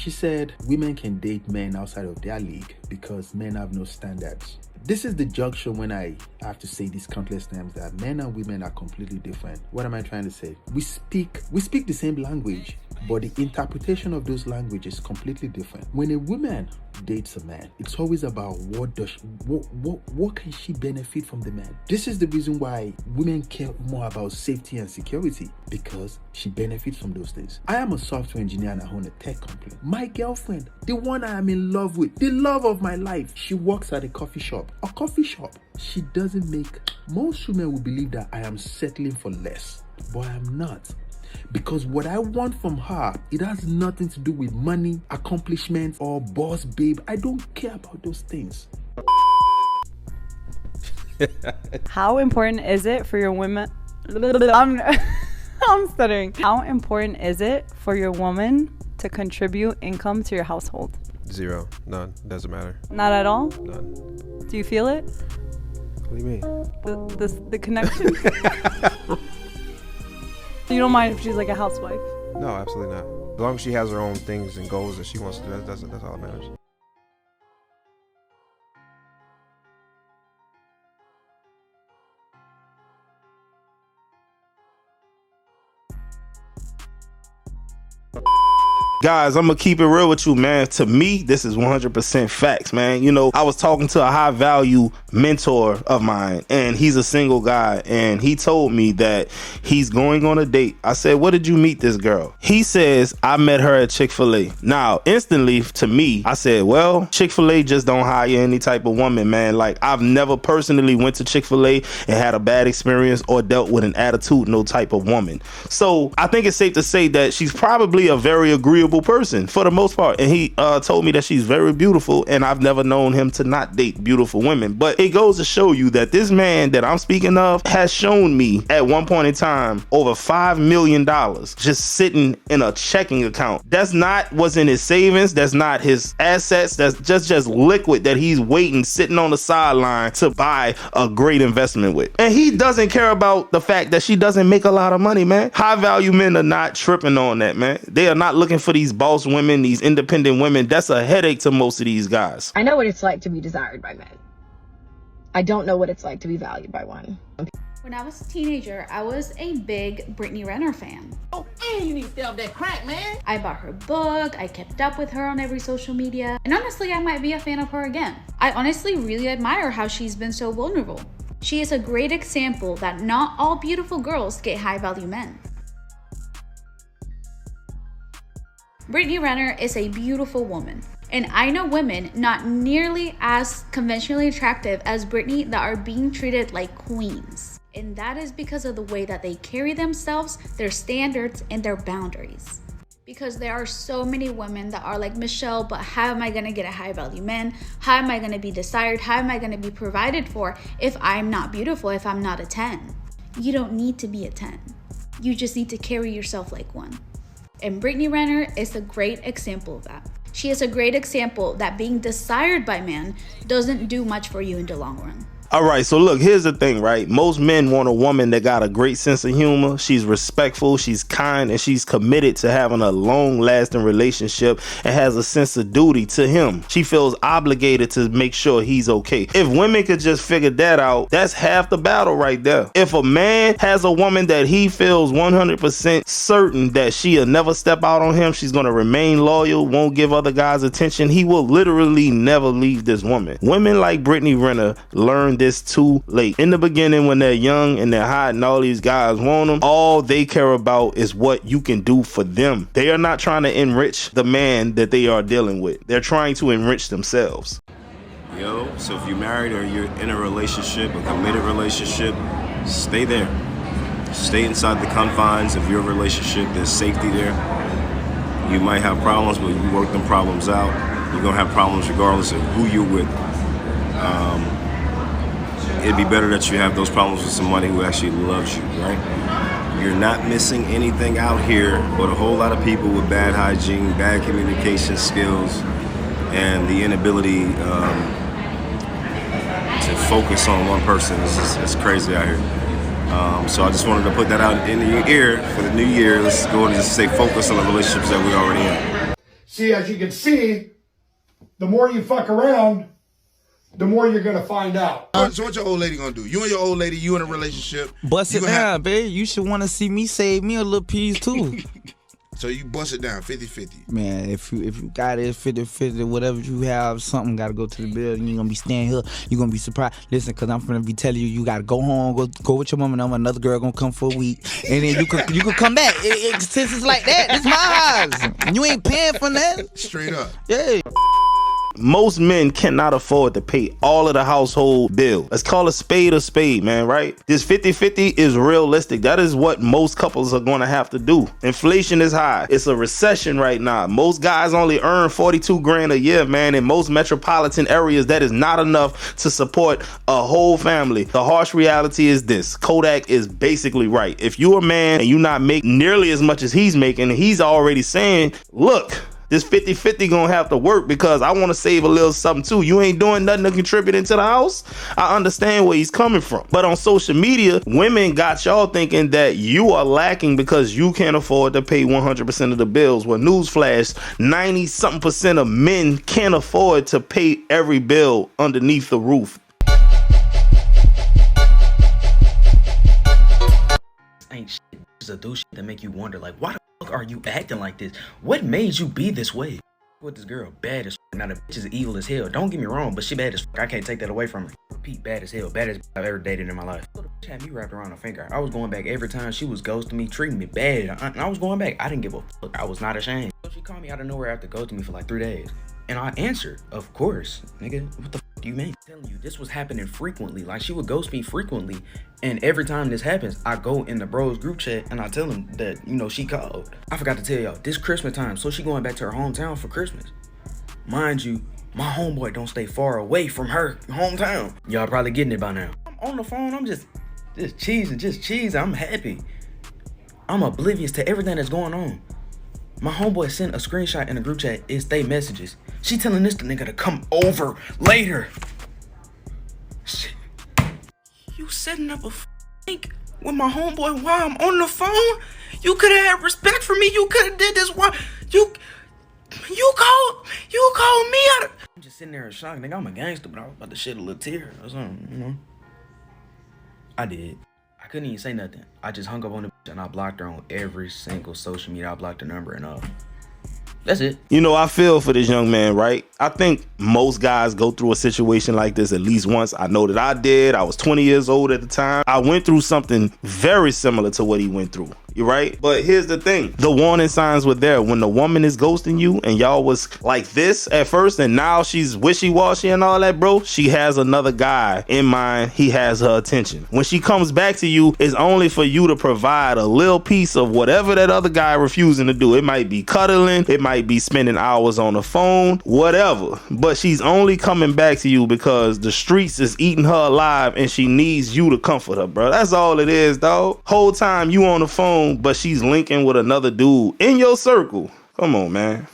She said women can date men outside of their league because men have no standards. This is the junction when I have to say this countless times that men and women are completely different. What am I trying to say? We speak the same language, but the interpretation of those languages is completely different. When a woman dates a man, it's always about what can she benefit from the man. This is the reason why women care more about safety and security, because she benefits from those things. I am a software engineer and I own a tech company. My girlfriend, the one I am in love with, the love of my life, she works at a coffee shop. She doesn't make. Most women will believe that I am settling for less, but I am not. Because what I want from her, it has nothing to do with money, accomplishments, or boss babe. I don't care about those things. How important is it for your women? I'm stuttering. How important is it for your woman to contribute income to your household? 0. None. Doesn't matter. Not at all? None. Do you feel it? What do you mean? The connection? You don't mind if she's like a housewife? No, absolutely not. As long as she has her own things and goals that she wants to do, that's all that matters. Guys, I'm gonna keep it real with you, man. To me, this is 100% facts, man. You know, I was talking to a high value mentor of mine, and he's a single guy, and he told me that he's going on a date. I said, where did you meet this girl? He says, I met her at Chick-fil-A. Now, instantly to me, I said, well, Chick-fil-A just don't hire any type of woman, man. Like, I've never personally went to Chick-fil-A and had a bad experience or dealt with an attitude, no type of woman. So I think it's safe to say that she's probably a very agreeable person for the most part, and he told me that she's very beautiful, and I've never known him to not date beautiful women. But it goes to show you that this man that I'm speaking of has shown me at one point in time over $5 million just sitting in a checking account. That's not what's in his savings, that's not his assets, that's just liquid that he's waiting, sitting on the sideline to buy a great investment with. And he doesn't care about the fact that she doesn't make a lot of money, man. High value men are not tripping on that, man. They are not looking for these boss women, these independent women. That's a headache to most of these guys. I know what it's like to be desired by men. I don't know what it's like to be valued by one. When I was a teenager, I was a big Brittany Renner fan. Oh, and you need to stay off that crack, man. I bought her book, I kept up with her on every social media, and honestly, I might be a fan of her again. I honestly really admire how she's been so vulnerable. She is a great example that not all beautiful girls get high value men. Brittany Renner is a beautiful woman, and I know women not nearly as conventionally attractive as Brittany that are being treated like queens. And that is because of the way that they carry themselves, their standards, and their boundaries. Because there are so many women that are like, Michelle, but how am I gonna get a high value man? How am I gonna be desired? How am I gonna be provided for if I'm not beautiful, if I'm not a 10? You don't need to be a 10. You just need to carry yourself like one. And Brittany Renner is a great example of that. She is a great example that being desired by men doesn't do much for you in the long run. All right, so look, here's the thing, right? Most men want a woman that got a great sense of humor. She's respectful, she's kind, and she's committed to having a long-lasting relationship and has a sense of duty to him. She feels obligated to make sure he's okay. If women could just figure that out, that's half the battle right there. If a man has a woman that he feels 100% certain that she'll never step out on him, she's going to remain loyal, won't give other guys attention, he will literally never leave this woman. Women like Brittany Renner learn this too late. In the beginning, when they're young and they're hot and all these guys want them, all they care about is what you can do for them. They are not trying to enrich the man that they are dealing with. They're trying to enrich themselves. Yo, so if you're married or you're in a relationship, a committed relationship, stay there. Stay inside the confines of your relationship. There's safety there. You might have problems, but you work them problems out. You're gonna have problems regardless of who you're with. It'd be better that you have those problems with somebody who actually loves you, right? You're not missing anything out here but a whole lot of people with bad hygiene, bad communication skills, and the inability to focus on one person. It's crazy out here. So I just wanted to put that out in your ear for the new year. Let's go and just stay focused on the relationships that we already in. See, as you can see, the more you fuck around, the more you're gonna find out. So what your old lady gonna do? You and your old lady, you in a relationship. Bust it down, babe. You should want to see me save me a little piece too. So you bust it down 50-50. Man, if you got it 50-50, whatever you have, something got to go to the building. You ain't gonna be staying here. You gonna be surprised. Listen, cause I'm gonna be telling you, you gotta go home, go with your mom, and another girl gonna come for a week, and then you could come back. Since it's like that, it's my house. You ain't paying for nothing. Straight up. Yeah. Most men cannot afford to pay all of the household bill. Let's call a spade, man, right? This 50-50 is realistic. That is what most couples are going to have to do. Inflation is high. It's a recession right now. Most guys only earn 42 grand a year, man. In most metropolitan areas, that is not enough to support a whole family. The harsh reality is this. Kodak is basically right. If you're a man and you're not making nearly as much as he's making, he's already saying, look, this 50-50 gonna have to work because I want to save a little something too. You ain't doing nothing to contribute into the house. I understand where he's coming from. But on social media, women got y'all thinking that you are lacking because you can't afford to pay 100% of the bills. Well, newsflash, 90-something% of men can't afford to pay every bill underneath the roof. Ain't shit. It's a do shit that make you wonder, like, why the fuck are you acting like this? What made you be this way? With this girl, bad as fuck. Now the bitch is evil as hell. Don't get me wrong, but she bad as fuck. I can't take that away from her. Repeat, bad as hell. Baddest I've ever dated in my life. So the bitch had me wrapped around her finger. I was going back every time she was ghosting me, treating me bad. I was going back. I didn't give a fuck. I was not ashamed. So she called me out of nowhere after ghosting me for like 3 days. And I answered, of course, nigga, what the fuck do you mean? I'm telling you, this was happening frequently. Like, she would ghost me frequently. And every time this happens, I go in the bros group chat and I tell them that, you know, she called. I forgot to tell y'all, this Christmas time, so she going back to her hometown for Christmas. Mind you, my homeboy don't stay far away from her hometown. Y'all probably getting it by now. I'm on the phone, I'm just cheesing, I'm happy. I'm oblivious to everything that's going on. My homeboy sent a screenshot in the group chat. It's they messages. She telling this nigga to come over later. Shit. You setting up a fake with my homeboy while I'm on the phone? You could have had respect for me. You could have did this while you called me out of... I'm just sitting there in shock. Nigga, I'm a gangster, but I was about to shed a little tear or something, you know? I did. I couldn't even say nothing. I just hung up on the bitch and I blocked her on every single social media. I blocked her number and that's it. You know, I feel for this young man, right? I think most guys go through a situation like this at least once. I know that I did. I was 20 years old at the time. I went through something very similar to what he went through. You're right. But here's the thing. The warning signs were there. When the woman is ghosting you and y'all was like this at first and now she's wishy-washy and all that, bro, she has another guy in mind. He has her attention. When she comes back to you, it's only for you to provide a little piece of whatever that other guy refusing to do. It might be cuddling. It might be spending hours on the phone, whatever. But she's only coming back to you because the streets is eating her alive and she needs you to comfort her, bro. That's all it is, dog. Whole time you on the phone, but she's linking with another dude in your circle. Come on, man.